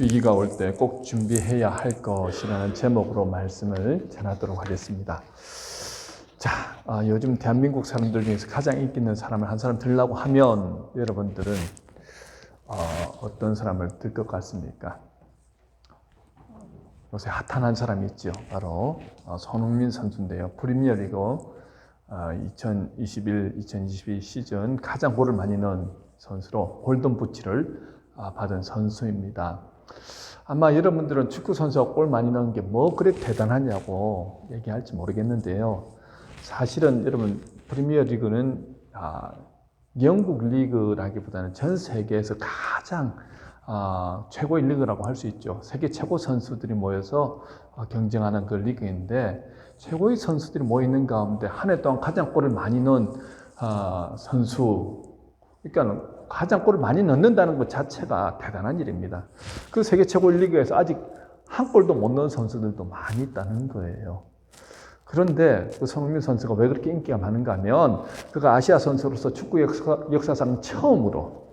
위기가 올 때 꼭 준비해야 할 것이라는 제목으로 말씀을 전하도록 하겠습니다. 자, 요즘 대한민국 사람들 중에서 가장 인기 있는 사람을 한 사람 들라고 하면 여러분들은 어떤 사람을 들 것 같습니까? 요새 핫한 사람이 있죠. 바로 손흥민 선수인데요. 프리미어리그 2021-2022 시즌 가장 골을 많이 넣은 선수로 골든부츠를 받은 선수입니다. 아마 여러분들은 축구 선수가 골 많이 넣은 게 뭐 그렇게 대단하냐고 얘기할지 모르겠는데요. 사실은 여러분 프리미어리그는 영국 리그라기보다는 전 세계에서 가장 최고의 리그라고 할 수 있죠. 세계 최고 선수들이 모여서 경쟁하는 그 리그인데 최고의 선수들이 모이는 가운데 한 해 동안 가장 골을 많이 넣은 선수, 그러니까 가장 골을 많이 넣는다는 것 자체가 대단한 일입니다. 그 세계 최고 리그에서 아직 한 골도 못 넣은 선수들도 많이 있다는 거예요. 그런데 그 손흥민 선수가 왜 그렇게 인기가 많은가 하면 그가 아시아 선수로서 축구 역사상 처음으로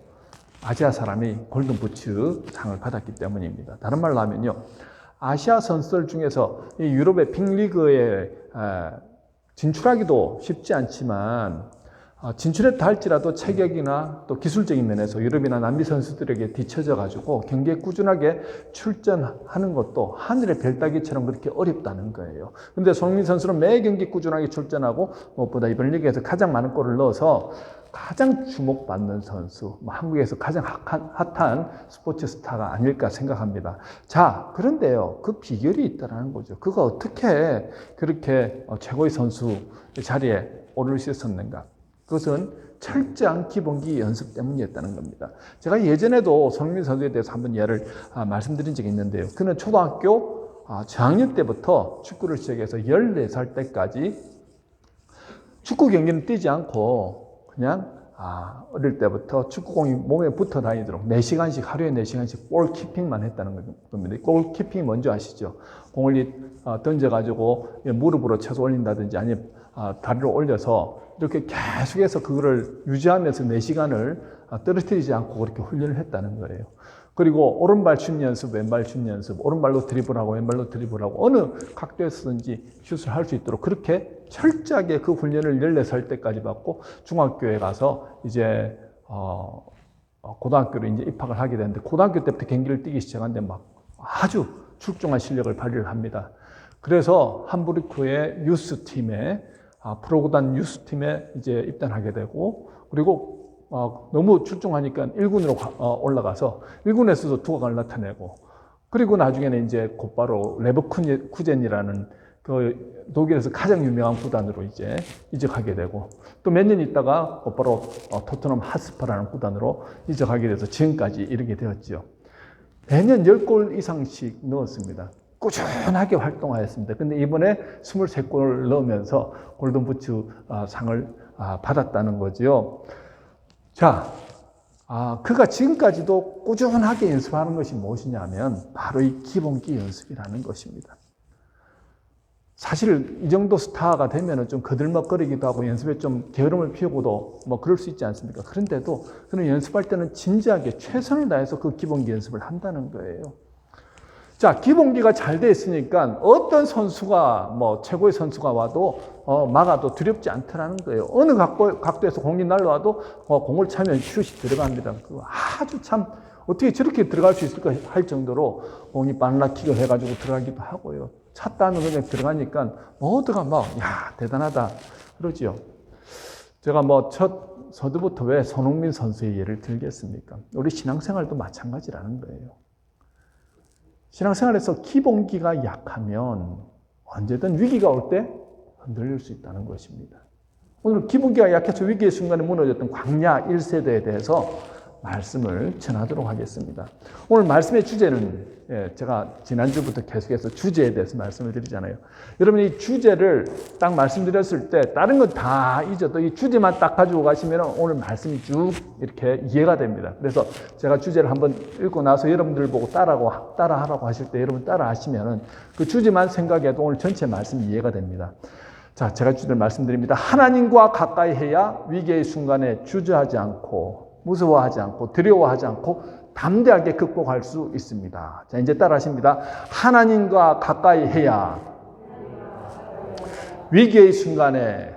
아시아 사람이 골든부츠 상을 받았기 때문입니다. 다른 말로 하면요, 아시아 선수들 중에서 이 유럽의 빅리그에 진출하기도 쉽지 않지만 진출했다 할지라도 체격이나 또 기술적인 면에서 유럽이나 남미 선수들에게 뒤처져 가지고 경기에 꾸준하게 출전하는 것도 하늘의 별 따기처럼 그렇게 어렵다는 거예요. 근데 손흥민 선수는 매 경기 꾸준하게 출전하고 무엇보다 이번 리그에서 가장 많은 골을 넣어서 가장 주목받는 선수, 한국에서 가장 핫한 스포츠 스타가 아닐까 생각합니다. 자, 그런데요, 그 비결이 있다는 거죠. 그가 어떻게 그렇게 최고의 선수 자리에 오를 수 있었는가? 그것은 철저한 기본기 연습 때문이었다는 겁니다. 제가 예전에도 손흥민 선수에 대해서 한번 예를 말씀드린 적이 있는데요. 그는 초등학교 저학년 때부터 축구를 시작해서 14살 때까지 축구 경기는 뛰지 않고 그냥 어릴 때부터 축구공이 몸에 붙어 다니도록 4시간씩, 하루에 4시간씩 골키핑만 했다는 겁니다. 골키핑이 뭔지 아시죠? 공을 던져가지고 무릎으로 쳐서 올린다든지 아니면 다리를 올려서 이렇게 계속해서 그거를 유지하면서 4시간을 떨어뜨리지 않고 그렇게 훈련을 했다는 거예요. 그리고 오른발 슛 연습, 왼발 슛 연습, 오른발로 드리블하고 왼발로 드리블하고 어느 각도에서든지 슛을 할 수 있도록 그렇게 철저하게 그 훈련을 14살 때까지 받고 중학교에 가서 이제 고등학교로 이제 입학을 하게 되는데 고등학교 때부터 경기를 뛰기 시작하는데 막 아주 출중한 실력을 발휘를 합니다. 그래서 함부르크의 유스 팀에 프로구단 유스 팀에 이제 입단하게 되고 그리고 너무 출중하니까 1군으로 올라가서 1군에서도 두각을 나타내고 그리고 나중에는 이제 곧바로 레버쿠젠이라는 그 독일에서 가장 유명한 구단으로 이제 이적하게 되고 또 몇 년 있다가 곧바로 토트넘 핫스퍼라는 구단으로 이적하게 돼서 지금까지 이르게 되었죠. 매년 10골 이상씩 넣었습니다. 꾸준하게 활동하였습니다. 근데 이번에 23골을 넣으면서 골든부츠 상을 받았다는 거죠. 자, 그가 지금까지도 꾸준하게 연습하는 것이 무엇이냐면 바로 이 기본기 연습이라는 것입니다. 사실 이 정도 스타가 되면 좀 거들먹거리기도 하고 연습에 좀 게으름을 피우고도 뭐 그럴 수 있지 않습니까? 그런데도 그는 연습할 때는 진지하게 최선을 다해서 그 기본기 연습을 한다는 거예요. 자, 기본기가 잘 돼 있으니까 어떤 선수가 최고의 선수가 와도 막아도 두렵지 않더라는 거예요. 어느 각도에서 공이 날라와도 공을 차면 슛이 들어갑니다. 그거 아주 참 어떻게 저렇게 들어갈 수 있을까 할 정도로 공이 바늘락킥을 해가지고 들어가기도 하고요. 찼다 하면 그냥 들어가니까 모두가 대단하다 그러지요. 제가 첫 서두부터 왜 손흥민 선수의 예를 들겠습니까? 우리 신앙생활도 마찬가지라는 거예요. 신앙생활에서 기본기가 약하면 언제든 위기가 올 때 흔들릴 수 있다는 것입니다. 오늘 기본기가 약해서 위기의 순간에 무너졌던 광야 1세대에 대해서 말씀을 전하도록 하겠습니다. 오늘 말씀의 주제는 제가 지난주부터 계속해서 주제에 대해서 말씀을 드리잖아요. 여러분 이 주제를 딱 말씀드렸을 때 다른 건 다 잊어도 이 주제만 딱 가지고 가시면 오늘 말씀이 쭉 이렇게 이해가 됩니다. 그래서 제가 주제를 한번 읽고 나서 여러분들 보고 따라하라고 하실 때 여러분 따라하시면 그 주제만 생각해도 오늘 전체 말씀이 이해가 됩니다. 자, 제가 주제를 말씀드립니다. 하나님과 가까이 해야 위기의 순간에 주저하지 않고 무서워하지 않고 두려워하지 않고 담대하게 극복할 수 있습니다. 자, 이제 따라하십니다. 하나님과 가까이 해야 위기의 순간에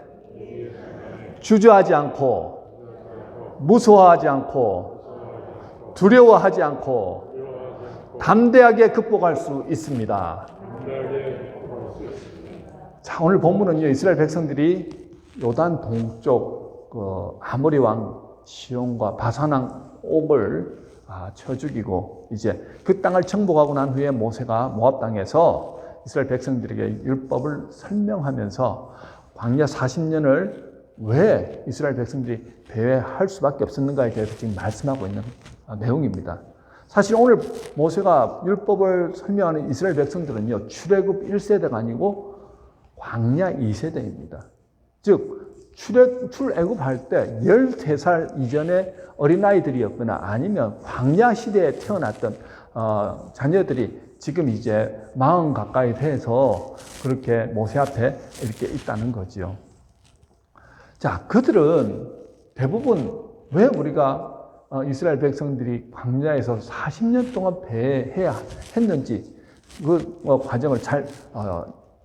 주저하지 않고 무서워하지 않고 두려워하지 않고 담대하게 극복할 수 있습니다. 자, 오늘 본문은요, 이스라엘 백성들이 요단 동쪽 아모리 왕 시온과 바산 왕 옥을 쳐 죽이고 이제 그 땅을 정복하고 난 후에 모세가 모압 땅에서 이스라엘 백성들에게 율법을 설명하면서 광야 40년을 왜 이스라엘 백성들이 배회할 수밖에 없었는가에 대해서 지금 말씀하고 있는 내용입니다. 사실 오늘 모세가 율법을 설명하는 이스라엘 백성들은요, 출애굽 1세대가 아니고 광야 2세대입니다. 즉 출애굽할 때 13살 이전의 어린아이들이었거나 아니면 광야 시대에 태어났던 자녀들이 지금 이제 40 가까이 돼서 그렇게 모세 앞에 이렇게 있다는 거죠. 자, 그들은 대부분 왜 우리가 이스라엘 백성들이 광야에서 40년 동안 배회해야 했는지 그 과정을 잘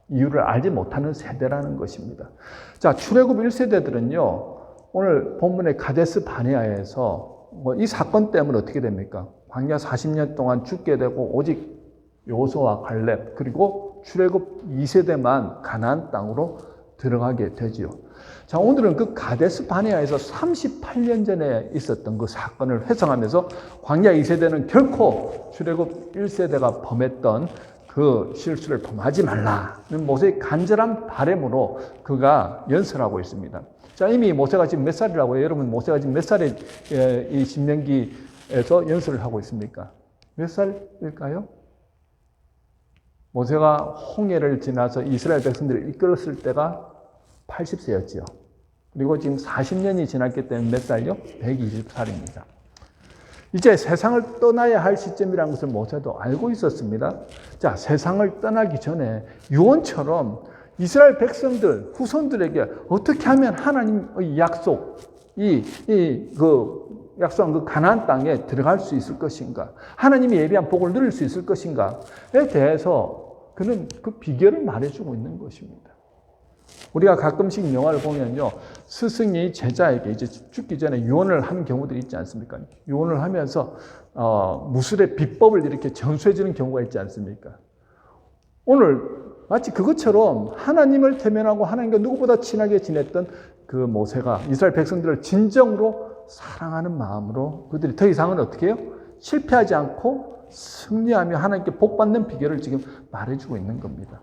이유를 알지 못하는 세대라는 것입니다. 자, 출애굽 1세대들은요, 오늘 본문의 가데스 바네아에서 이 사건 때문에 어떻게 됩니까? 광야 40년 동안 죽게 되고 오직 여호수아와 갈렙 그리고 출애굽 2세대만 가나안 땅으로 들어가게 되지요. 자, 오늘은 그 가데스 바네아에서 38년 전에 있었던 그 사건을 회상하면서 광야 2세대는 결코 출애굽 1세대가 범했던 그 실수를 범하지 말라는 모세의 간절한 바람으로 그가 연설하고 있습니다. 자, 이미 모세가 지금 몇 살이라고요? 여러분, 모세가 지금 몇 살에 이 신명기에서 연설을 하고 있습니까? 몇 살일까요? 모세가 홍해를 지나서 이스라엘 백성들을 이끌었을 때가 80세였지요. 그리고 지금 40년이 지났기 때문에 몇 살요? 120살입니다. 이제 세상을 떠나야 할 시점이라는 것을 모세도 알고 있었습니다. 자, 세상을 떠나기 전에 유언처럼 이스라엘 백성들, 후손들에게 어떻게 하면 하나님의 약속, 약속한 그 가나안 땅에 들어갈 수 있을 것인가? 하나님이 예비한 복을 누릴 수 있을 것인가에 대해서 그는 그 비결을 말해주고 있는 것입니다. 우리가 가끔씩 영화를 보면요, 스승이 제자에게 이제 죽기 전에 유언을 하는 경우들이 있지 않습니까? 유언을 하면서 무술의 비법을 이렇게 전수해 주는 경우가 있지 않습니까? 오늘 마치 그것처럼 하나님을 대면하고 하나님과 누구보다 친하게 지냈던 그 모세가 이스라엘 백성들을 진정으로 사랑하는 마음으로 그들이 더 이상은 어떻게 해요? 실패하지 않고 승리하며 하나님께 복받는 비결을 지금 말해주고 있는 겁니다.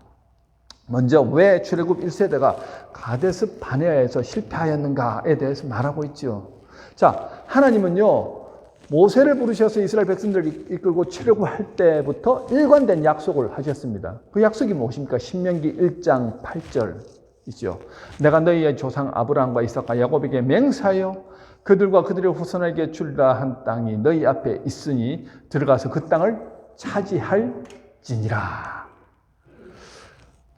먼저 왜 출애굽 1세대가 가데스 바네아에서 실패하였는가에 대해서 말하고 있죠. 자, 하나님은요, 모세를 부르셔서 이스라엘 백성들을 이끌고 출애굽할 때부터 일관된 약속을 하셨습니다. 그 약속이 무엇입니까? 신명기 1장 8절이죠. 내가 너희의 조상 아브라함과 이삭과 야곱에게 맹세하여 그들과 그들의 후손에게 주리라 한 땅이 너희 앞에 있으니 들어가서 그 땅을 차지할지니라.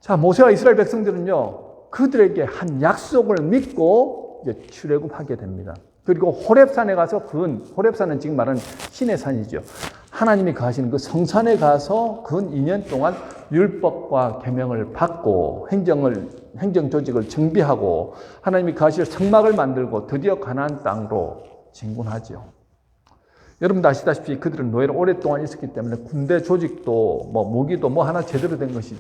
자, 모세와 이스라엘 백성들은요, 그들에게 한 약속을 믿고 이제 출애굽하게 됩니다. 그리고 호렙산에 가서 호렙산은 지금 말하는 신의 산이죠. 하나님이 거하시는 그 성산에 가서 근 2년 동안 율법과 계명을 받고 행정 조직을 정비하고 하나님이 거하실 성막을 만들고 드디어 가나안 땅으로 진군하죠. 여러분도 아시다시피 그들은 노예로 오랫동안 있었기 때문에 군대 조직도 무기도 하나 제대로 된 것이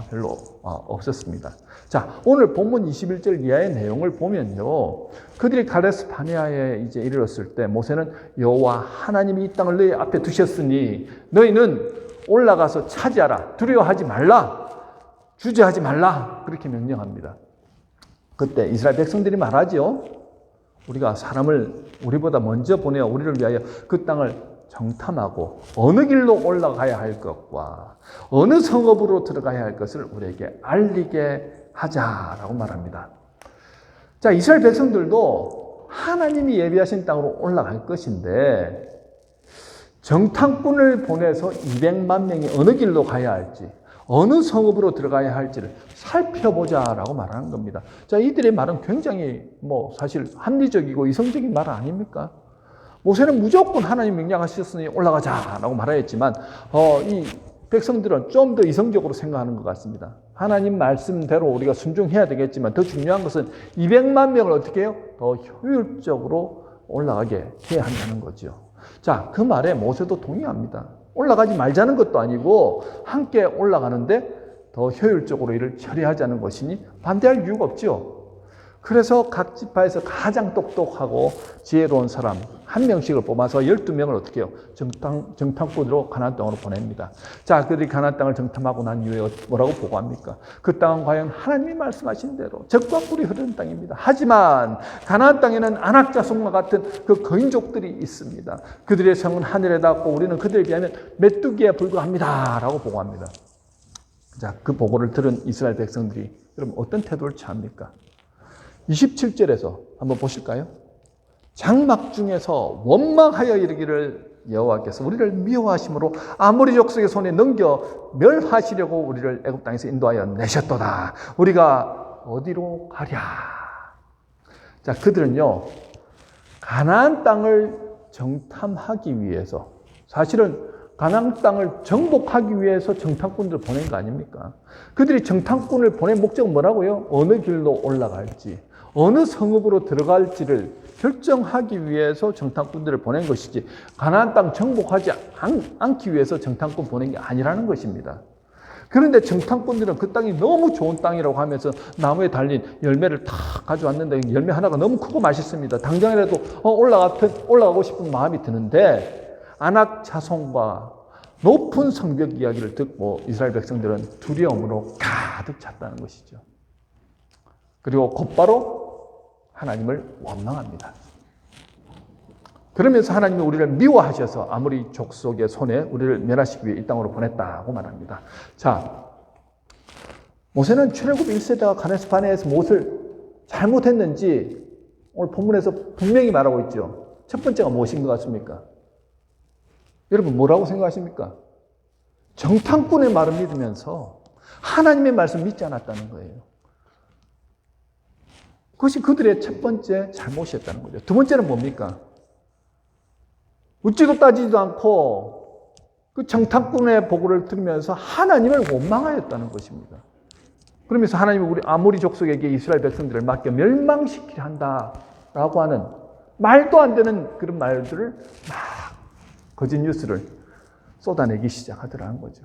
별로 없었습니다. 자, 오늘 본문 21절 이하의 내용을 보면요, 그들이 가데스 바네아에 이제 이르렀을 때 모세는 여호와 하나님이 이 땅을 너희 앞에 두셨으니 너희는 올라가서 차지하라, 두려워하지 말라, 주저하지 말라, 그렇게 명령합니다. 그때 이스라엘 백성들이 말하죠. 우리가 사람을 우리보다 먼저 보내어 우리를 위하여 그 땅을 정탐하고 어느 길로 올라가야 할 것과 어느 성읍으로 들어가야 할 것을 우리에게 알리게 하자라고 말합니다. 자, 이스라엘 백성들도 하나님이 예비하신 땅으로 올라갈 것인데 정탐꾼을 보내서 200만 명이 어느 길로 가야 할지 어느 성읍으로 들어가야 할지를 살펴보자라고 말하는 겁니다. 자, 이들의 말은 굉장히 사실 합리적이고 이성적인 말 아닙니까? 모세는 무조건 하나님 명령하셨으니 올라가자라고 말하였지만 이 백성들은 좀 더 이성적으로 생각하는 것 같습니다. 하나님 말씀대로 우리가 순종해야 되겠지만 더 중요한 것은 200만 명을 어떻게 해요? 더 효율적으로 올라가게 해야 한다는 거죠. 자, 그 말에 모세도 동의합니다. 올라가지 말자는 것도 아니고 함께 올라가는데 더 효율적으로 일을 처리하자는 것이니 반대할 이유가 없죠. 그래서 각 지파에서 가장 똑똑하고 지혜로운 사람 한 명씩을 뽑아서 12명을 어떻게 해요? 정탐꾼으로 가나안 땅으로 보냅니다. 자, 그들이 가나안 땅을 정탐하고 난 이후에 뭐라고 보고합니까? 그 땅은 과연 하나님이 말씀하신 대로 젖과 꿀이 흐르는 땅입니다. 하지만 가나안 땅에는 안악 자손과 같은 그 거인족들이 있습니다. 그들의 성은 하늘에 닿고 우리는 그들에 비하면 메뚜기에 불과합니다. 라고 보고합니다. 자, 그 보고를 들은 이스라엘 백성들이 여러분 어떤 태도를 취합니까? 27절에서 한번 보실까요? 장막 중에서 원망하여 이르기를 여호와께서 우리를 미워하심으로 아모리 족속의 손에 넘겨 멸하시려고 우리를 애굽 땅에서 인도하여 내셨도다. 우리가 어디로 가랴? 자, 그들은요 가나안 땅을 정탐하기 위해서, 사실은 가나안 땅을 정복하기 위해서 정탐꾼들을 보낸 거 아닙니까? 그들이 정탐꾼을 보낸 목적은 뭐라고요? 어느 길로 올라갈지, 어느 성읍으로 들어갈지를 결정하기 위해서 정탐꾼들을 보낸 것이지 가나안 땅 정복하지 않기 위해서 정탐꾼 보낸 게 아니라는 것입니다. 그런데 정탐꾼들은 그 땅이 너무 좋은 땅이라고 하면서 나무에 달린 열매를 다 가져왔는데 열매 하나가 너무 크고 맛있습니다. 당장이라도 올라가고 싶은 마음이 드는데 아낙 자손과 높은 성벽 이야기를 듣고 이스라엘 백성들은 두려움으로 가득 찼다는 것이죠. 그리고 곧바로 하나님을 원망합니다. 그러면서 하나님이 우리를 미워하셔서 아모리 족속의 손에 우리를 멸하시기 위해 이 땅으로 보냈다고 말합니다. 자, 모세는 출애굽 1세대가 가데스 바네에서 무엇을 잘못했는지 오늘 본문에서 분명히 말하고 있죠. 첫 번째가 무엇인 것 같습니까? 여러분 뭐라고 생각하십니까? 정탐꾼의 말을 믿으면서 하나님의 말씀 믿지 않았다는 거예요. 그것이 그들의 첫 번째 잘못이었다는 거죠. 두 번째는 뭡니까? 묻지도 따지지도 않고 그 정탐꾼의 보고를 들으면서 하나님을 원망하였다는 것입니다. 그러면서 하나님이 우리 아모리 족속에게 이스라엘 백성들을 맡겨 멸망시키려 한다라고 하는 말도 안 되는 그런 말들을 막 거짓 뉴스를 쏟아내기 시작하더라는 거죠.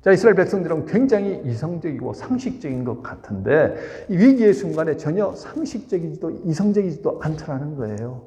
자, 이스라엘 백성들은 굉장히 이성적이고 상식적인 것 같은데 이 위기의 순간에 전혀 상식적이지도 이성적이지도 않더라는 거예요.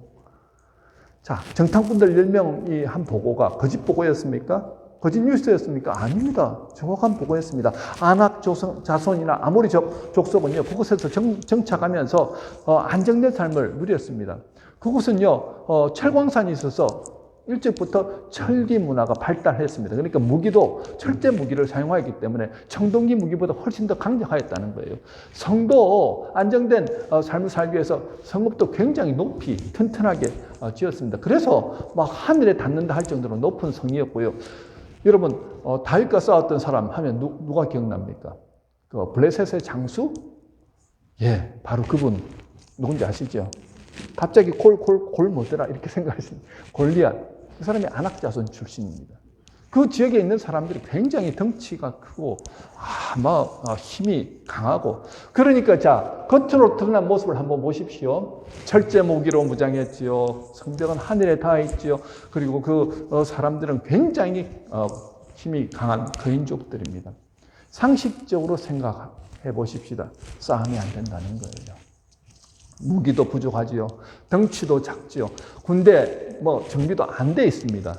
자, 정탐꾼들 10명이 한 보고가 거짓 보고였습니까? 거짓 뉴스였습니까? 아닙니다. 정확한 보고였습니다. 아낙 자손이나 아모리 족속은요, 그곳에서 정착하면서 안정된 삶을 누렸습니다. 그곳은요, 철광산이 있어서 일찍부터 철기 문화가 발달했습니다. 그러니까 무기도 철제 무기를 사용하였기 때문에 청동기 무기보다 훨씬 더 강력하였다는 거예요. 성도 안정된 삶을 살기 위해서 성읍도 굉장히 높이 튼튼하게 지었습니다. 그래서 막 하늘에 닿는다 할 정도로 높은 성이었고요. 여러분 다윗과 싸웠던 사람 하면 누가 기억납니까? 그 블레셋의 장수? 예, 바로 그분 누군지 아시죠? 갑자기 골 뭐더라 이렇게 생각했습니다. 골리앗. 그 사람이 아낙 자손 출신입니다. 그 지역에 있는 사람들이 굉장히 덩치가 크고 힘이 강하고, 그러니까 자, 겉으로 드러난 모습을 한번 보십시오. 철제 무기로 무장했지요. 성벽은 하늘에 닿아 있지요. 그리고 그 사람들은 굉장히 힘이 강한 거인족들입니다. 상식적으로 생각해 보십시다. 싸움이 안 된다는 거예요. 무기도 부족하지요. 덩치도 작지요. 군대 정비도 안 돼 있습니다.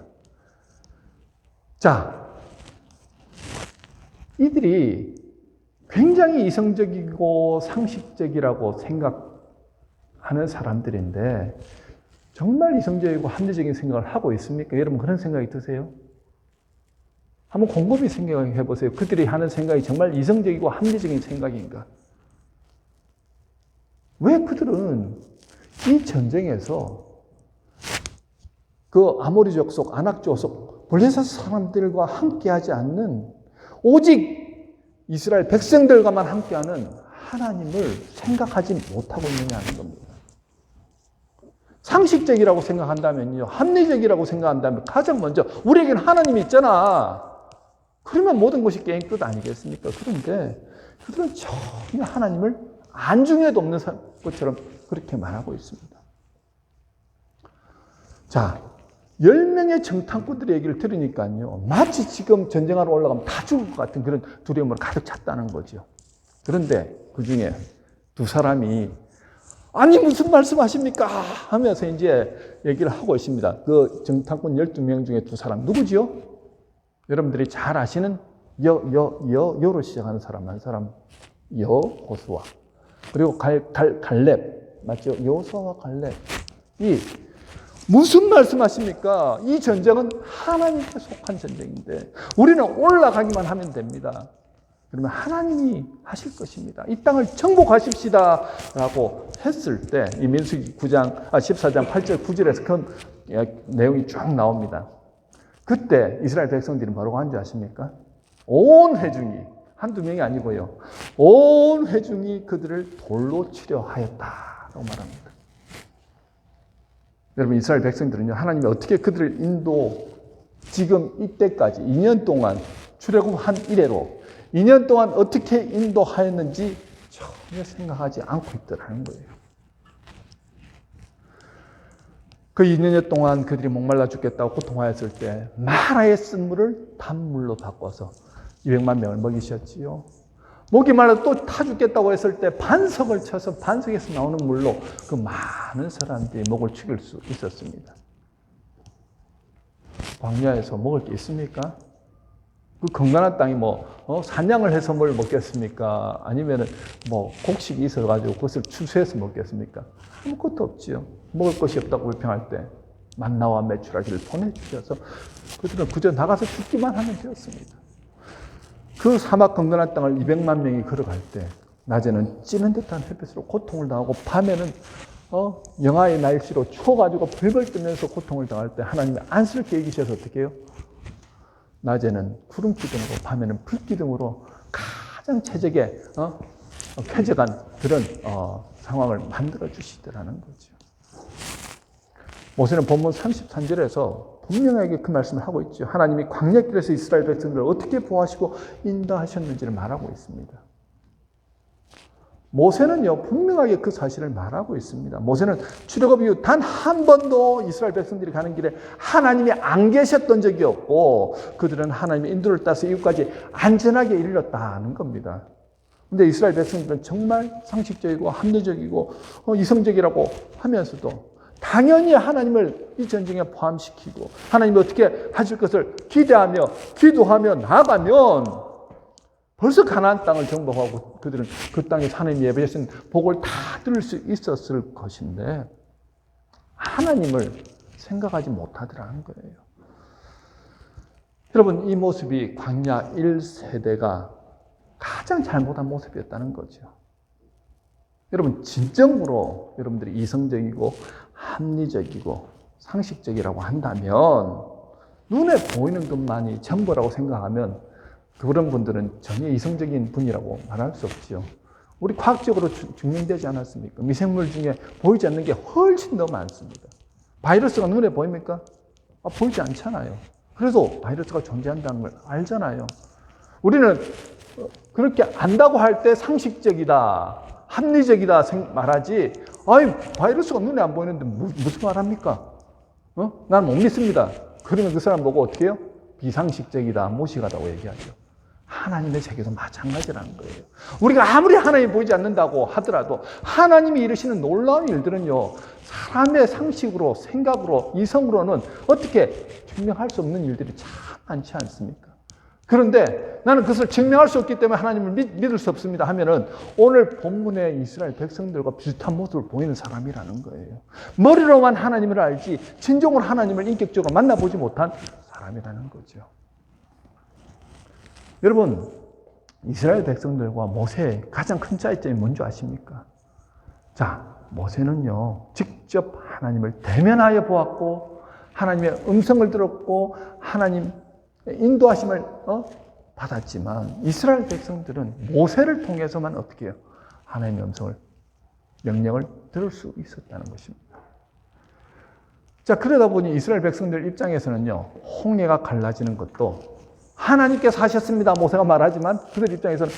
자, 이들이 굉장히 이성적이고 상식적이라고 생각하는 사람들인데 정말 이성적이고 합리적인 생각을 하고 있습니까? 여러분 그런 생각이 드세요? 한번 곰곰이 생각해 보세요. 그들이 하는 생각이 정말 이성적이고 합리적인 생각인가? 왜 그들은 이 전쟁에서 그 아모리 족속, 아낙 족속, 블레셋 사람들과 함께하지 않는 오직 이스라엘 백성들과만 함께하는 하나님을 생각하지 못하고 있느냐는 겁니다. 상식적이라고 생각한다면요, 합리적이라고 생각한다면 가장 먼저 우리에게는 하나님이 있잖아. 그러면 모든 것이 게임 끝 아니겠습니까? 그런데 그들은 전혀 하나님을 안중에도 없는 것처럼 그렇게 말하고 있습니다. 자, 10명의 정탐꾼들의 얘기를 들으니까요, 마치 지금 전쟁하러 올라가면 다 죽을 것 같은 그런 두려움으로 가득 찼다는 거죠. 그런데 그 중에 두 사람이 아니 무슨 말씀하십니까? 하면서 이제 얘기를 하고 있습니다. 그 정탐꾼 12명 중에 두 사람 누구지요? 여러분들이 잘 아시는 여로 시작하는 사람 한 사람, 여호수아. 그리고 갈렙, 맞죠? 여호수아와 갈렙. 이 무슨 말씀하십니까? 이 전쟁은 하나님께 속한 전쟁인데 우리는 올라가기만 하면 됩니다. 그러면 하나님이 하실 것입니다. 이 땅을 정복하십시다 라고 했을 때 이 민수기 14장 8절 9절에서 그 내용이 쭉 나옵니다. 그때 이스라엘 백성들이 뭐라고 하는지 아십니까? 온 회중이, 한두 명이 아니고요, 온 회중이 그들을 돌로 치려 하였다라고 말합니다. 여러분, 이스라엘 백성들은요, 하나님이 어떻게 그들을 지금 이때까지 2년 동안 출애굽한 이래로 2년 동안 어떻게 인도하였는지 전혀 생각하지 않고 있더라는 거예요. 그 2년 동안 그들이 목말라 죽겠다고 고통하였을 때 마라의 쓴물을 단물로 바꿔서 200만 명을 먹이셨지요. 목이 말라 또 타 죽겠다고 했을 때 반석을 쳐서 반석에서 나오는 물로 그 많은 사람들이 목을 죽일 수 있었습니다. 광야에서 먹을 게 있습니까? 그 건강한 땅이 사냥을 해서 뭘 먹겠습니까? 아니면은 곡식이 있어가지고 그것을 추수해서 먹겠습니까? 아무것도 없지요. 먹을 것이 없다고 불평할 때 만나와 메추라기를 보내주셔서 그들은 그저 나가서 죽기만 하면 되었습니다. 그 사막 건강한 땅을 200만 명이 걸어갈 때 낮에는 찌는 듯한 햇빛으로 고통을 당하고 밤에는 영하의 날씨로 추워가지고 벌벌 뜨면서 고통을 당할 때 하나님이 안쓰럽게 여기셔서 어떻게 해요? 낮에는 구름 기둥으로 밤에는 불 기둥으로 가장 최적의 쾌적한 그런 상황을 만들어 주시더라는 거죠. 모세는 본문 33절에서 분명하게 그 말씀을 하고 있죠. 하나님이 광야길에서 이스라엘 백성들을 어떻게 보호하시고 인도하셨는지를 말하고 있습니다. 모세는요, 분명하게 그 사실을 말하고 있습니다. 모세는 출애굽 이후 단 한 번도 이스라엘 백성들이 가는 길에 하나님이 안 계셨던 적이 없고 그들은 하나님의 인도를 따서 이곳까지 안전하게 이르렀다는 겁니다. 근데 이스라엘 백성들은 정말 상식적이고 합리적이고 이성적이라고 하면서도 당연히 하나님을 이 전쟁에 포함시키고 하나님이 어떻게 하실 것을 기대하며 기도하며 나아가면 벌써 가나안 땅을 정복하고 그들은 그 땅에서 하나님이 예배하신 복을 다 들을 수 있었을 것인데 하나님을 생각하지 못하더라는 거예요. 여러분, 이 모습이 광야 1세대가 가장 잘못한 모습이었다는 거죠. 여러분, 진정으로 여러분들이 이성적이고 합리적이고 상식적이라고 한다면 눈에 보이는 것만이 전부라고 생각하면 그런 분들은 전혀 이성적인 분이라고 말할 수 없죠. 우리 과학적으로 증명되지 않았습니까? 미생물 중에 보이지 않는 게 훨씬 더 많습니다. 바이러스가 눈에 보입니까? 보이지 않잖아요. 그래도 바이러스가 존재한다는 걸 알잖아요. 우리는 그렇게 안다고 할 때 상식적이다, 합리적이다 말하지, 바이러스가 눈에 안 보이는데 무슨 말 합니까? 난 못 믿습니다. 그러면 그 사람 보고 어떻게 해요? 비상식적이다, 무식하다고 얘기하죠. 하나님의 세계도 마찬가지라는 거예요. 우리가 아무리 하나님이 보이지 않는다고 하더라도 하나님이 이루시는 놀라운 일들은요, 사람의 상식으로, 생각으로, 이성으로는 어떻게 증명할 수 없는 일들이 참 많지 않습니까? 그런데 나는 그것을 증명할 수 없기 때문에 하나님을 믿을 수 없습니다 하면은 오늘 본문의 이스라엘 백성들과 비슷한 모습을 보이는 사람이라는 거예요. 머리로만 하나님을 알지 진정으로 하나님을 인격적으로 만나보지 못한 사람이라는 거죠. 여러분, 이스라엘 백성들과 모세의 가장 큰 차이점이 뭔지 아십니까? 자, 모세는요, 직접 하나님을 대면하여 보았고, 하나님의 음성을 들었고, 하나님 인도하심을 받았지만, 이스라엘 백성들은 모세를 통해서만 어떻게 해요? 하나님의 음성을, 명령을 들을 수 있었다는 것입니다. 자, 그러다 보니 이스라엘 백성들 입장에서는요, 홍해가 갈라지는 것도 하나님께서 하셨습니다. 모세가 말하지만 그들 입장에서는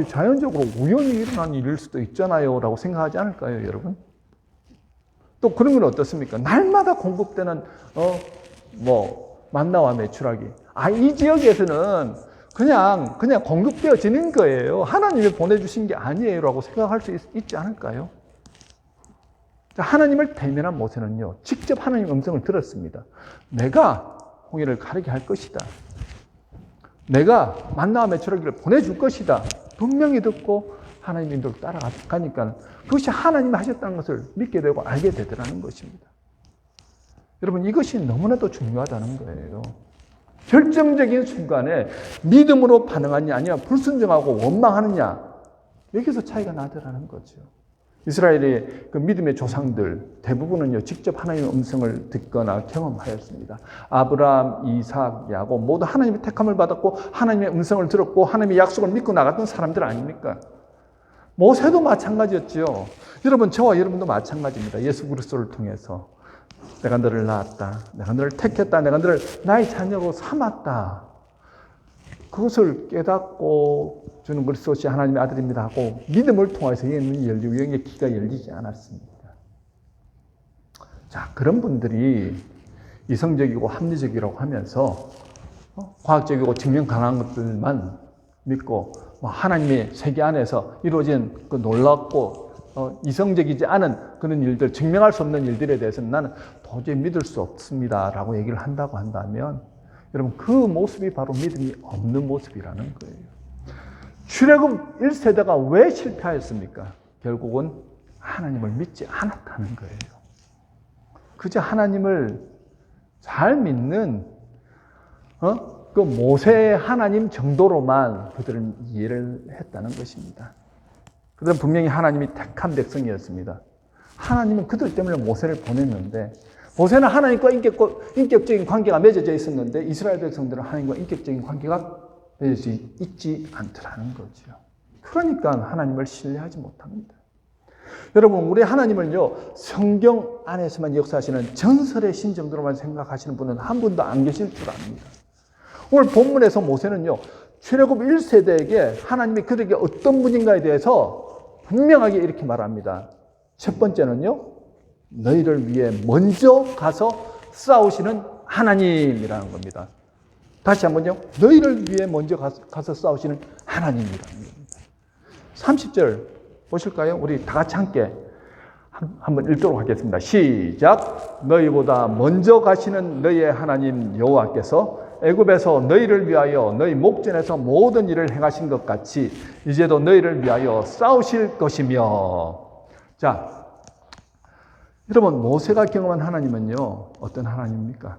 자연적으로 우연히 일어난 일일 수도 있잖아요. 라고 생각하지 않을까요, 여러분? 또 그런 건 어떻습니까? 날마다 공급되는, 만나와 메추라기. 이 지역에서는 그냥 공급되어지는 거예요. 하나님이 보내주신 게 아니에요. 라고 생각할 수 있지 않을까요? 하나님을 대면한 모세는요, 직접 하나님의 음성을 들었습니다. 내가 홍해를 가르게 할 것이다. 내가 만나와 메추라기를 보내줄 것이다. 분명히 듣고 하나님 인도를 따라가니까 그것이 하나님이 하셨다는 것을 믿게 되고 알게 되더라는 것입니다. 여러분, 이것이 너무나도 중요하다는 거예요. 결정적인 순간에 믿음으로 반응하느냐 아니면 불순종하고 원망하느냐, 여기서 차이가 나더라는 거죠. 이스라엘의 그 믿음의 조상들 대부분은요, 직접 하나님의 음성을 듣거나 경험하였습니다. 아브라함, 이삭, 야곱 모두 하나님의 택함을 받았고 하나님의 음성을 들었고 하나님의 약속을 믿고 나갔던 사람들 아닙니까? 모세도 마찬가지였지요. 여러분, 저와 여러분도 마찬가지입니다. 예수 그리스도를 통해서 내가 너를 낳았다, 내가 너를 택했다, 내가 너를 나의 자녀로 삼았다, 그것을 깨닫고 주는 그리스도시 하나님의 아들입니다 하고 믿음을 통해서 눈이 열리고 영의 귀가 열리지 않았습니다. 자, 그런 분들이 이성적이고 합리적이라고 하면서 과학적이고 증명 가능한 것들만 믿고 하나님의 세계 안에서 이루어진 그 놀랍고 이성적이지 않은 그런 일들, 증명할 수 없는 일들에 대해서는 나는 도저히 믿을 수 없습니다 라고 얘기를 한다고 한다면, 여러분, 그 모습이 바로 믿음이 없는 모습이라는 거예요. 출애굽 1세대가 왜 실패하였습니까? 결국은 하나님을 믿지 않았다는 거예요. 그저 하나님을 잘 믿는 그 모세 하나님 정도로만 그들은 이해를 했다는 것입니다. 그들은 분명히 하나님이 택한 백성이었습니다. 하나님은 그들 때문에 모세를 보냈는데, 모세는 하나님과 인격적인 관계가 맺어져 있었는데 이스라엘 백성들은 하나님과 인격적인 관계가 맺어져 있지 않더라는 거죠. 그러니까 하나님을 신뢰하지 못합니다. 여러분, 우리 하나님을요, 성경 안에서만 역사하시는 전설의 신 정도로만 생각하시는 분은 한 분도 안 계실 줄 압니다. 오늘 본문에서 모세는요, 출애굽 1세대에게 하나님이 그들에게 어떤 분인가에 대해서 분명하게 이렇게 말합니다. 첫 번째는요, 너희를 위해 먼저 가서 싸우시는 하나님이라는 겁니다. 다시 한번요, 너희를 위해 먼저 가서 싸우시는 하나님이라는 겁니다. 30절 보실까요? 우리 다 같이 함께 한번 읽도록 하겠습니다. 시작. 너희보다 먼저 가시는 너희의 하나님 여호와께서 애굽에서 너희를 위하여 너희 목전에서 모든 일을 행하신 것 같이 이제도 너희를 위하여 싸우실 것이며. 자, 여러분, 모세가 경험한 하나님은요, 어떤 하나님입니까?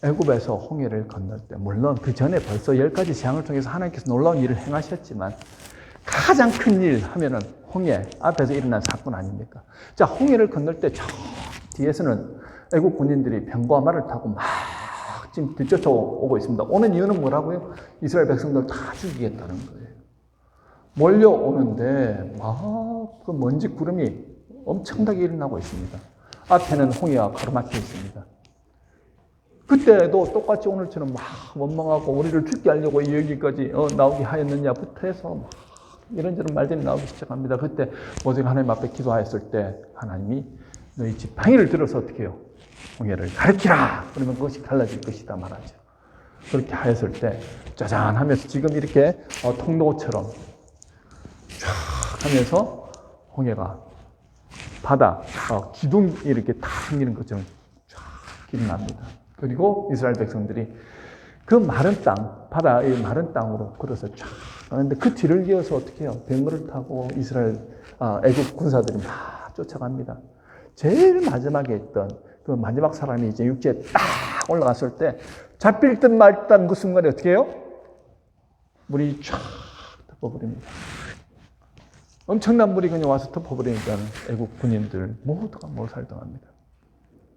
애굽에서 홍해를 건널 때, 물론 그 전에 벌써 10가지 재앙을 통해서 하나님께서 놀라운 일을 행하셨지만 가장 큰 일 하면은 홍해 앞에서 일어난 사건 아닙니까? 자, 홍해를 건널 때 저 뒤에서는 애굽 군인들이 병거와 말을 타고 막 지금 뒤쫓아오고 있습니다. 오는 이유는 뭐라고요? 이스라엘 백성들 다 죽이겠다는 거예요. 몰려오는데 막 그 먼지 구름이 엄청나게 일어나고 있습니다. 앞에는 홍해가 가로막혀 있습니다. 그때도 똑같이 오늘처럼 막 원망하고 우리를 죽게 하려고 여기까지 나오게 하였느냐부터 해서 막 이런저런 말들이 나오기 시작합니다. 그때 모세가 하나님 앞에 기도하였을 때 하나님이 너희 지팡이를 들어서 어떻게 해요? 홍해를 가르치라! 그러면 그것이 갈라질 것이다 말하죠. 그렇게 하였을 때 짜잔 하면서 지금 이렇게 통로처럼 쫙 하면서 홍해가 바다 기둥이 이렇게 탁 생기는 것처럼 쫙 길이 납니다. 그리고 이스라엘 백성들이 그 마른 땅, 바다의 마른 땅으로 걸어서 쫙 가는데 그 뒤를 이어서 어떻게 해요? 병거를 타고 애굽 군사들이 막 쫓아갑니다. 제일 마지막에 있던 그 마지막 사람이 이제 육지에 딱 올라갔을 때 잡힐 듯 말 듯한 그 순간에 어떻게 해요? 물이 쫙 덮어버립니다. 엄청난 물이 그냥 와서 덮어버리니까 애국 군인들 모두가 몰살당합니다.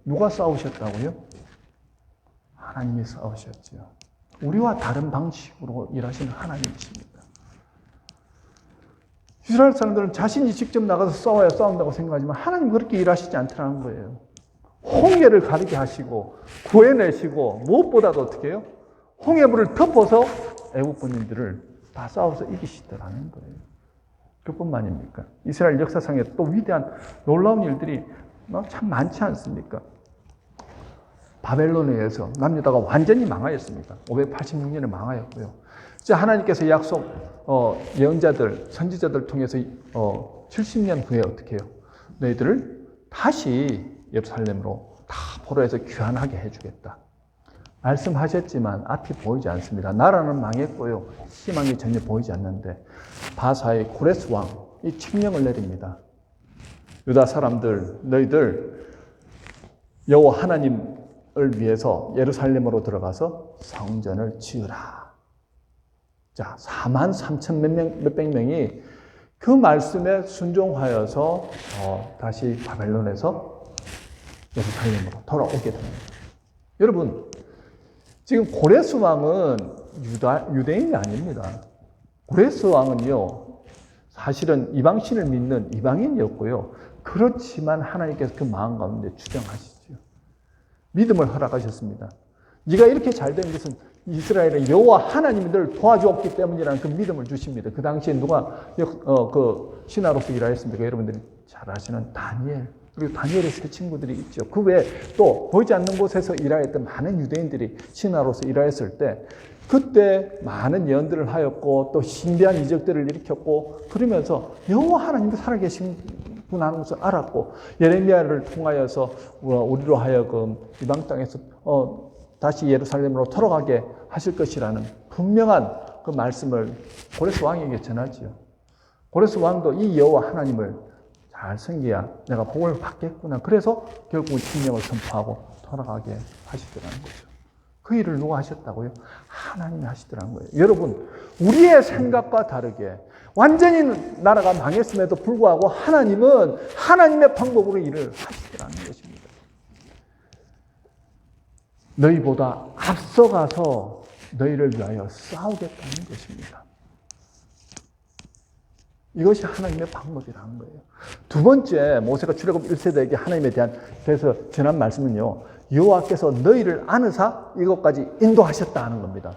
누가 싸우셨다고요? 하나님이 싸우셨죠. 우리와 다른 방식으로 일하시는 하나님이십니다. 이스라엘 사람들은 자신이 직접 나가서 싸운다고 생각하지만 하나님 그렇게 일하시지 않더라는 거예요. 홍해를 가르게 하시고 구해내시고 무엇보다도 어떻게 해요? 홍해물을 덮어서 애국 군인들을 다 싸워서 이기시더라는 거예요. 그뿐만입니까? 이스라엘 역사상에 또 위대한 놀라운 일들이 참 많지 않습니까? 바벨론에 의해서 남유다가 완전히 망하였습니다. 586년에 망하였고요. 이제 하나님께서 약속 예언자들, 선지자들 통해서 70년 후에 어떻게 해요? 너희들을 다시 예루살렘으로 다 포로에서 귀환하게 해주겠다. 말씀하셨지만 앞이 보이지 않습니다. 나라는 망했고요. 희망이 전혀 보이지 않는데 바사의 고레스 왕이 칙령을 내립니다. 유다 사람들, 너희들 여호와 하나님을 위해서 예루살렘으로 들어가서 성전을 지으라. 자, 43,000 몇백 명이 그 말씀에 순종하여서 다시 바벨론에서 예루살렘으로 돌아오게 됩니다. 여러분, 지금 고레스 왕은 유대인이 아닙니다. 고레스 왕은요, 사실은 이방신을 믿는 이방인이었고요. 그렇지만 하나님께서 그 마음 가운데 주장하시죠. 믿음을 허락하셨습니다. 네가 이렇게 잘 된 것은 이스라엘의 여호와 하나님이 너를 도와주었기 때문이라는 그 믿음을 주십니다. 그 당시에 누가 그 신하로서 일하였습니까? 여러분들이 잘 아시는 다니엘. 그리고 다니엘의 세 친구들이 있죠. 그 외에 또 보이지 않는 곳에서 일하였던 많은 유대인들이 신하로서 일하였을 때 그때 많은 예언들을 하였고 또 신비한 이적들을 일으켰고 그러면서 여호와 하나님도 살아계시구나 하는 것을 알았고 예레미야를 통하여서 우리로 하여금 이방 땅에서 다시 예루살렘으로 돌아가게 하실 것이라는 분명한 그 말씀을 고레스 왕에게 전하지요. 고레스 왕도 이 여호와 하나님을 잘 섬겨야 내가 복을 받겠구나. 그래서 결국 칙령을 선포하고 돌아가게 하시더라는 거죠. 그 일을 누가 하셨다고요? 하나님이 하시더라는 거예요. 여러분, 우리의 생각과 다르게 완전히 나라가 망했음에도 불구하고 하나님은 하나님의 방법으로 일을 하시더라는 것입니다. 너희보다 앞서가서 너희를 위하여 싸우겠다는 것입니다. 이것이 하나님의 방법이라는 거예요. 두 번째, 모세가 출애굽 1세대에게 하나님에 대한 그래서 전한 말씀은요. 여호와께서 너희를 안으사 이것까지 인도하셨다 하는 겁니다.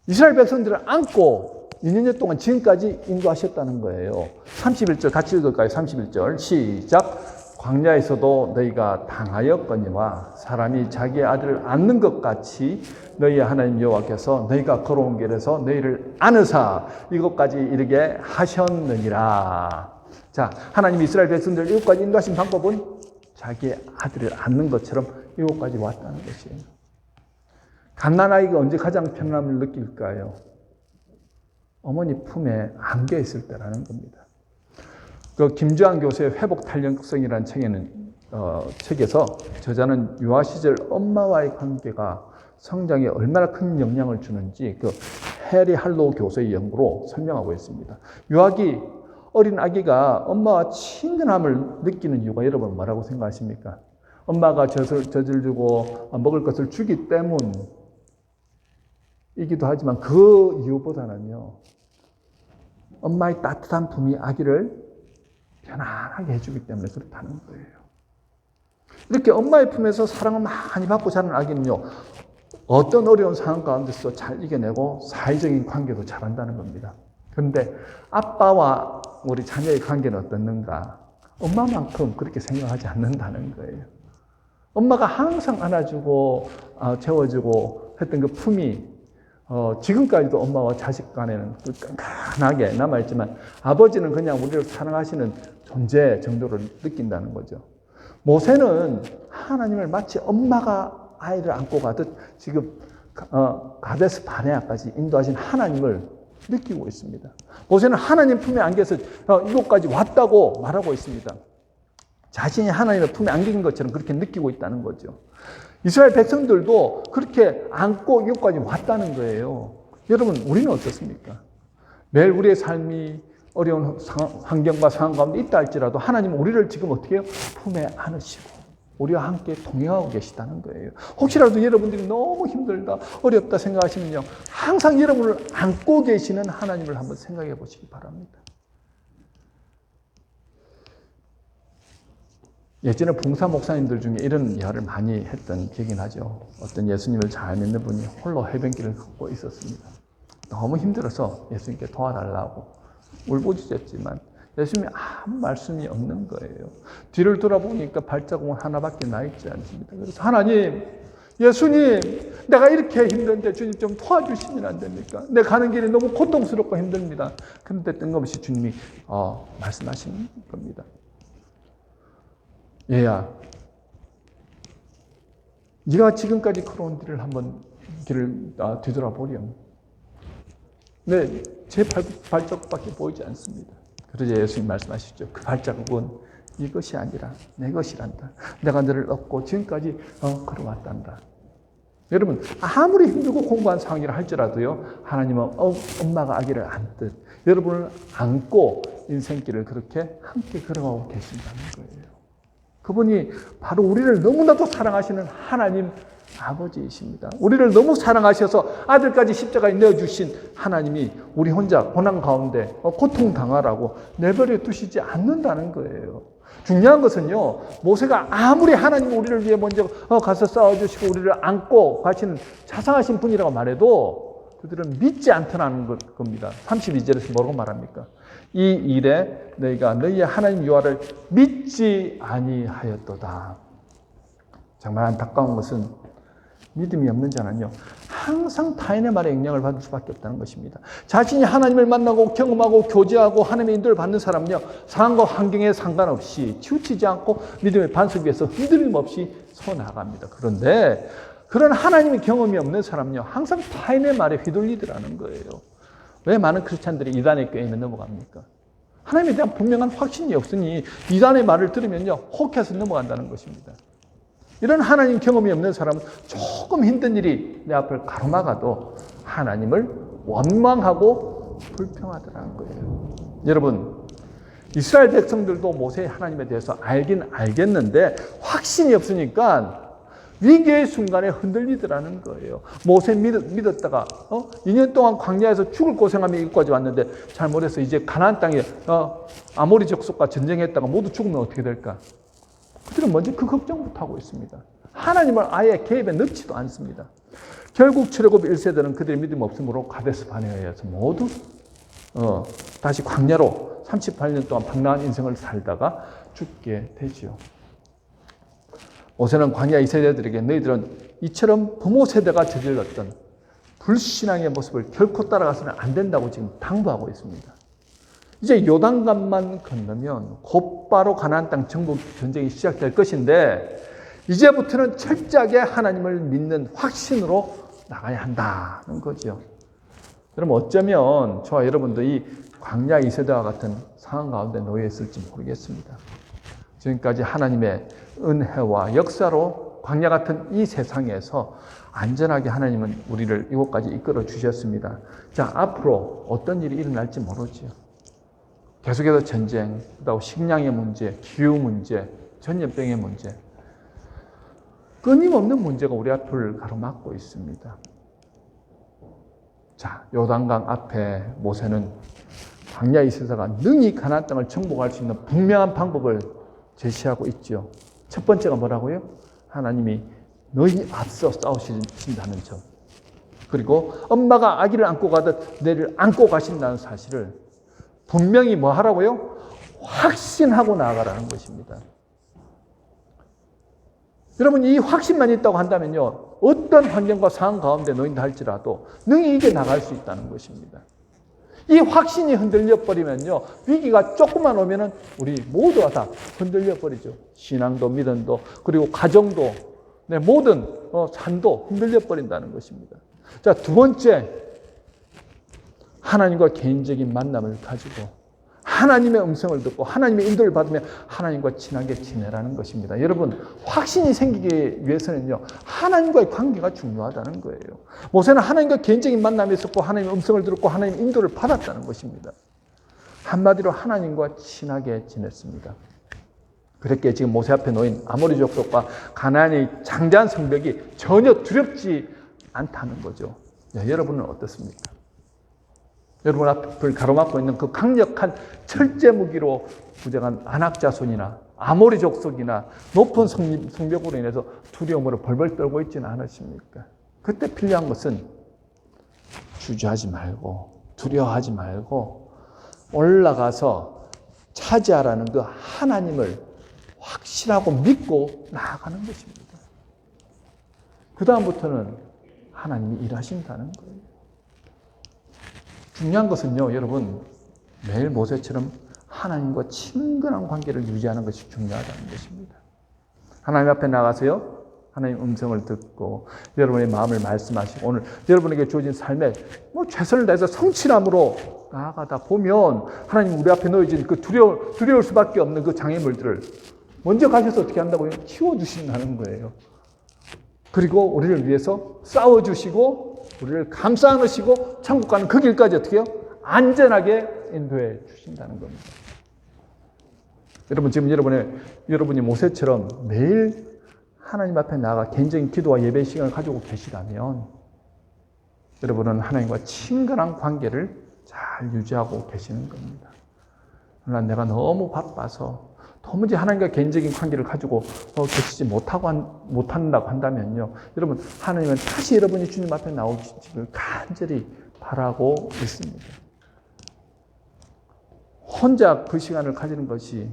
이스라엘 백성들을 안고 2년여 동안 지금까지 인도하셨다는 거예요. 31절 같이 읽을까요? 31절 시작. 광야에서도 너희가 당하였거니와 사람이 자기의 아들을 안는 것 같이 너희 하나님 여호와께서 너희가 걸어온 길에서 너희를 안으사 이것까지 이르게 하셨느니라. 자, 하나님 이스라엘 백성들을 이것까지 인도하신 방법은 자기의 아들을 안는 것처럼 이것까지 왔다는 것이에요. 갓난아이가 언제 가장 편안함을 느낄까요? 어머니 품에 안겨 있을 때라는 겁니다. 그 김주환 교수의 회복 탄력성이라는 책에서 저자는 유아 시절 엄마와의 관계가 성장에 얼마나 큰 영향을 주는지 그 해리 할로우 교수의 연구로 설명하고 있습니다. 유아기 어린 아기가 엄마와 친근함을 느끼는 이유가 여러분 뭐라고 생각하십니까? 엄마가 젖을 주고 먹을 것을 주기 때문이기도 하지만 그 이유보다는요. 엄마의 따뜻한 품이 아기를 편안하게 해주기 때문에 그렇다는 거예요. 이렇게 엄마의 품에서 사랑을 많이 받고 자란 아기는요. 어떤 어려운 상황 가운데서 잘 이겨내고 사회적인 관계도 잘한다는 겁니다. 그런데 아빠와 우리 자녀의 관계는 어떻는가? 엄마만큼 그렇게 생각하지 않는다는 거예요. 엄마가 항상 안아주고 재워주고 했던 그 품이 지금까지도 엄마와 자식 간에는 끈끈하게 남아있지만 아버지는 그냥 우리를 사랑하시는 존재 정도를 느낀다는 거죠. 모세는 하나님을 마치 엄마가 아이를 안고 가듯 지금 가데스 바네아까지 인도하신 하나님을 느끼고 있습니다. 모세는 하나님 품에 안겨서 이곳까지 왔다고 말하고 있습니다. 자신이 하나님의 품에 안긴 것처럼 그렇게 느끼고 있다는 거죠. 이스라엘 백성들도 그렇게 안고 이곳까지 왔다는 거예요. 여러분, 우리는 어떻습니까? 매일 우리의 삶이 어려운 환경과 상황 가운데 있다 할지라도 하나님은 우리를 지금 어떻게 해요? 품에 안으시고 우리와 함께 동행하고 계시다는 거예요. 혹시라도 여러분들이 너무 힘들다, 어렵다 생각하시면요. 항상 여러분을 안고 계시는 하나님을 한번 생각해 보시기 바랍니다. 예전에 봉사 목사님들 중에 이런 이야기를 많이 했던 기억이 나죠. 어떤 예수님을 잘 믿는 분이 홀로 해변길을 걷고 있었습니다. 너무 힘들어서 예수님께 도와달라고 울부짖었지만 예수님이 아무 말씀이 없는 거예요. 뒤를 돌아보니까 발자국은 하나밖에 나 있지 않습니다. 그래서 하나님, 예수님, 내가 이렇게 힘든데 주님 좀 도와주시면 안 됩니까? 내 가는 길이 너무 고통스럽고 힘듭니다. 그런데 뜬금없이 주님이 말씀하시는 겁니다. 얘야, 네가 지금까지 걸어온 길을 한번 뒤돌아보렴. 제 발자국밖에 보이지 않습니다. 그러자 예수님 말씀하시죠. 그 발자국은 이것이 아니라 내 것이란다. 내가 너를 얻고 지금까지 걸어왔단다. 여러분, 아무리 힘들고 공부한 상황이라 할지라도요, 하나님은 엄마가 아기를 안듯 여러분을 안고 인생길을 그렇게 함께 걸어가고 계신다는 거예요. 그분이 바로 우리를 너무나도 사랑하시는 하나님 아버지이십니다. 우리를 너무 사랑하셔서 아들까지 십자가에 내어주신 하나님이 우리 혼자 고난 가운데 고통당하라고 내버려 두시지 않는다는 거예요. 중요한 것은요, 모세가 아무리 하나님 우리를 위해 먼저 가서 싸워주시고 우리를 안고 가시는 자상하신 분이라고 말해도 그들은 믿지 않더라는 겁니다. 32절에서 뭐라고 말합니까? 이 일에 너희가 너희의 하나님 여호와를 믿지 아니하였도다. 정말 안타까운 것은 믿음이 없는 자는요, 항상 타인의 말에 영향을 받을 수밖에 없다는 것입니다. 자신이 하나님을 만나고 경험하고 교제하고 하나님의 인도를 받는 사람은요, 상황과 환경에 상관없이 치우치지 않고 믿음의 반석 위에서 흔들림 없이 서 나갑니다. 그런데 그런 하나님의 경험이 없는 사람은요, 항상 타인의 말에 휘둘리더라는 거예요. 왜 많은 크리스찬들이 이단의 꾀임에 넘어갑니까? 하나님에 대한 분명한 확신이 없으니 이단의 말을 들으면요, 혹해서 넘어간다는 것입니다. 이런 하나님 경험이 없는 사람은 조금 힘든 일이 내 앞을 가로막아도 하나님을 원망하고 불평하더라는 거예요. 여러분, 이스라엘 백성들도 모세의 하나님에 대해서 알긴 알겠는데 확신이 없으니까 위기의 순간에 흔들리더라는 거예요. 모세 믿었다가 2년 동안 광야에서 죽을 고생하며 이곳까지 왔는데 잘못해서 이제 가나안 땅에 아모리 족속과 전쟁했다가 모두 죽으면 어떻게 될까? 그들은 먼저 그 걱정부터 하고 있습니다. 하나님을 아예 개입에 넣지도 않습니다. 결국 출애굽 1세대는 그들의 믿음 없음으로 가데스 바네아에서 모두 다시 광야로 38년 동안 방랑한 인생을 살다가 죽게 되지요. 모세는 광야 2세대들에게 너희들은 이처럼 부모 세대가 저질렀던 불신앙의 모습을 결코 따라가서는 안 된다고 지금 당부하고 있습니다. 이제 요단강만 건너면 곧바로 가나안 땅 정복 전쟁이 시작될 것인데 이제부터는 철저하게 하나님을 믿는 확신으로 나가야 한다는 거죠. 여러분, 어쩌면 저와 여러분도 이 광야 2세대와 같은 상황 가운데 놓여 있을지 모르겠습니다. 지금까지 하나님의 은혜와 역사로 광야 같은 이 세상에서 안전하게 하나님은 우리를 이곳까지 이끌어 주셨습니다. 자, 앞으로 어떤 일이 일어날지 모르죠. 계속해서 전쟁, 그다음 식량의 문제, 기후 문제, 전염병의 문제, 끊임없는 문제가 우리 앞을 가로막고 있습니다. 자, 요단강 앞에 모세는 광야 이세대가 능히 가나안 땅을 정복할 수 있는 분명한 방법을 제시하고 있죠. 첫 번째가 뭐라고요? 하나님이 너희 앞서 싸우신다는 점. 그리고 엄마가 아기를 안고 가듯 너희를 안고 가신다는 사실을 분명히 뭐 하라고요? 확신하고 나아가라는 것입니다. 여러분, 이 확신만 있다고 한다면요, 어떤 환경과 상황 가운데 놓인다 할지라도 능히 이겨 나갈 수 있다는 것입니다. 이 확신이 흔들려 버리면요, 위기가 조금만 오면은 우리 모두가 다 흔들려 버리죠. 신앙도 믿음도 그리고 가정도, 모든 삶도 흔들려 버린다는 것입니다. 자, 두 번째, 하나님과 개인적인 만남을 가지고 하나님의 음성을 듣고 하나님의 인도를 받으며 하나님과 친하게 지내라는 것입니다. 여러분, 확신이 생기기 위해서는요, 하나님과의 관계가 중요하다는 거예요. 모세는 하나님과 개인적인 만남이 있었고 하나님의 음성을 들었고 하나님의 인도를 받았다는 것입니다. 한마디로 하나님과 친하게 지냈습니다. 그렇게 지금 모세 앞에 놓인 아모리 족속과 가나안의 장대한 성벽이 전혀 두렵지 않다는 거죠. 여러분은 어떻습니까? 여러분 앞을 가로막고 있는 그 강력한 철제 무기로 부정한 안악자손이나 아모리 족속이나 높은 성벽으로 인해서 두려움으로 벌벌 떨고 있지는 않으십니까? 그때 필요한 것은 주저하지 말고 두려워하지 말고 올라가서 차지하라는 그 하나님을 확신하고 믿고 나아가는 것입니다. 그 다음부터는 하나님이 일하신다는 거예요. 중요한 것은요, 여러분, 매일 모세처럼 하나님과 친근한 관계를 유지하는 것이 중요하다는 것입니다. 하나님 앞에 나가서요, 하나님 음성을 듣고 여러분의 마음을 말씀하시고 오늘 여러분에게 주어진 삶에 최선을 다해서 성실함으로 나아가다 보면 하나님 우리 앞에 놓여진 그 두려울 수밖에 없는 그 장애물들을 먼저 가셔서 어떻게 한다고요? 키워주신다는 거예요. 그리고 우리를 위해서 싸워주시고 우리를 감싸 안으시고 천국 가는 그 길까지 어떻게 해요? 안전하게 인도해 주신다는 겁니다. 여러분 지금 여러분이 모세처럼 매일 하나님 앞에 나아가 개인적인 기도와 예배 시간을 가지고 계시다면 여러분은 하나님과 친근한 관계를 잘 유지하고 계시는 겁니다. 그러나 내가 너무 바빠서 도무지 하나님과 개인적인 관계를 가지고 계시지 못한다고 한다면요. 여러분 하나님은 다시 여러분이 주님 앞에 나오시기를 간절히 바라고 있습니다. 혼자 그 시간을 가지는 것이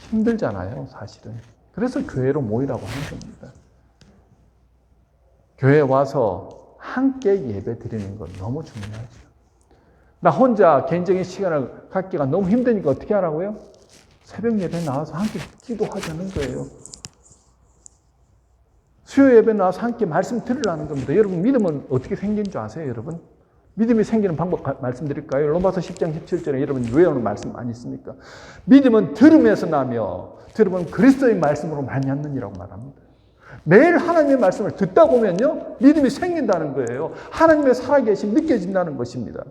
힘들잖아요, 사실은. 그래서 교회로 모이라고 하는 겁니다. 교회에 와서 함께 예배 드리는 건 너무 중요하죠. 나 혼자 개인적인 시간을 갖기가 너무 힘드니까 어떻게 하라고요? 새벽 예배에 나와서 함께 기도하자는 거예요. 수요 예배에 나와서 함께 말씀 들으라는 겁니다. 여러분 믿음은 어떻게 생긴 줄 아세요, 여러분? 믿음이 생기는 방법 말씀드릴까요? 로마서 10장 17절에 여러분 외우는 말씀 많이 있습니까? 믿음은 들음에서 나며 들으면 그리스도의 말씀으로 말미암느니라고 말합니다. 매일 하나님의 말씀을 듣다 보면요, 믿음이 생긴다는 거예요. 하나님의 살아계심 느껴진다는 것입니다.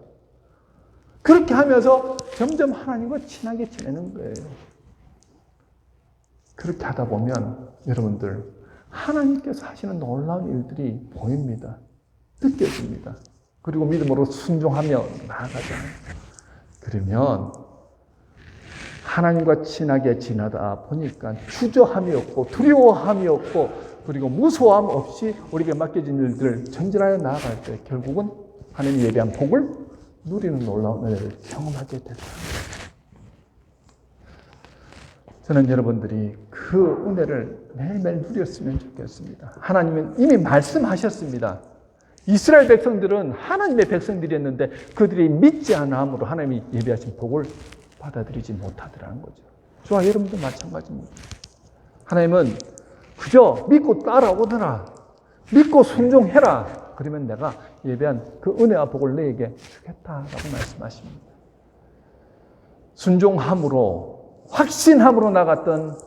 그렇게 하면서 점점 하나님과 친하게 지내는 거예요. 그렇게 하다 보면 여러분들 하나님께서 하시는 놀라운 일들이 보입니다. 느껴집니다. 그리고 믿음으로 순종하며 나아가잖아요. 그러면 하나님과 친하게 지내다 보니까 주저함이 없고 두려워함이 없고 그리고 무서움 없이 우리에게 맡겨진 일들을 전진하여 나아갈 때 결국은 하나님이 예비한 복을 누리는 놀라운 은혜를 경험하게 될 겁니다. 저는 여러분들이 그 은혜를 매일매일 누렸으면 좋겠습니다. 하나님은 이미 말씀하셨습니다. 이스라엘 백성들은 하나님의 백성들이었는데 그들이 믿지 않음으로 하나님이 예비하신 복을 받아들이지 못하더라는 거죠. 저와 여러분도 마찬가지입니다. 하나님은 그저 믿고 따라오더라. 믿고 순종해라. 그러면 내가 예배한 그 은혜와 복을 너에게 주겠다라고 말씀하십니다. 순종함으로 확신함으로 나갔던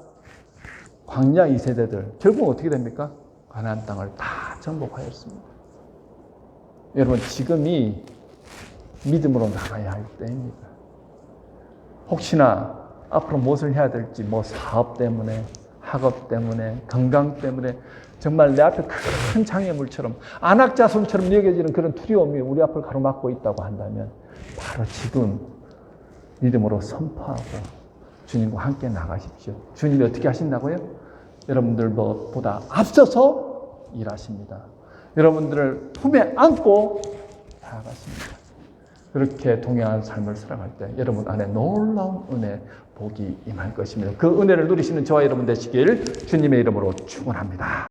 광야 2세대들 결국 어떻게 됩니까? 가나안 땅을 다 정복하였습니다. 여러분 지금이 믿음으로 나가야 할 때입니다. 혹시나 앞으로 무엇을 해야 될지 사업 때문에 학업 때문에 건강 때문에 정말 내 앞에 큰 장애물처럼 안악자손처럼 여겨지는 그런 두려움이 우리 앞을 가로막고 있다고 한다면 바로 지금 믿음으로 선포하고 주님과 함께 나가십시오. 주님이 어떻게 하신다고요? 여러분들보다 앞서서 일하십니다. 여러분들을 품에 안고 나아가십니다. 그렇게 동행한 삶을 살아갈 때 여러분 안에 놀라운 은혜, 복이 임할 것입니다. 그 은혜를 누리시는 저와 여러분 되시길 주님의 이름으로 축원합니다.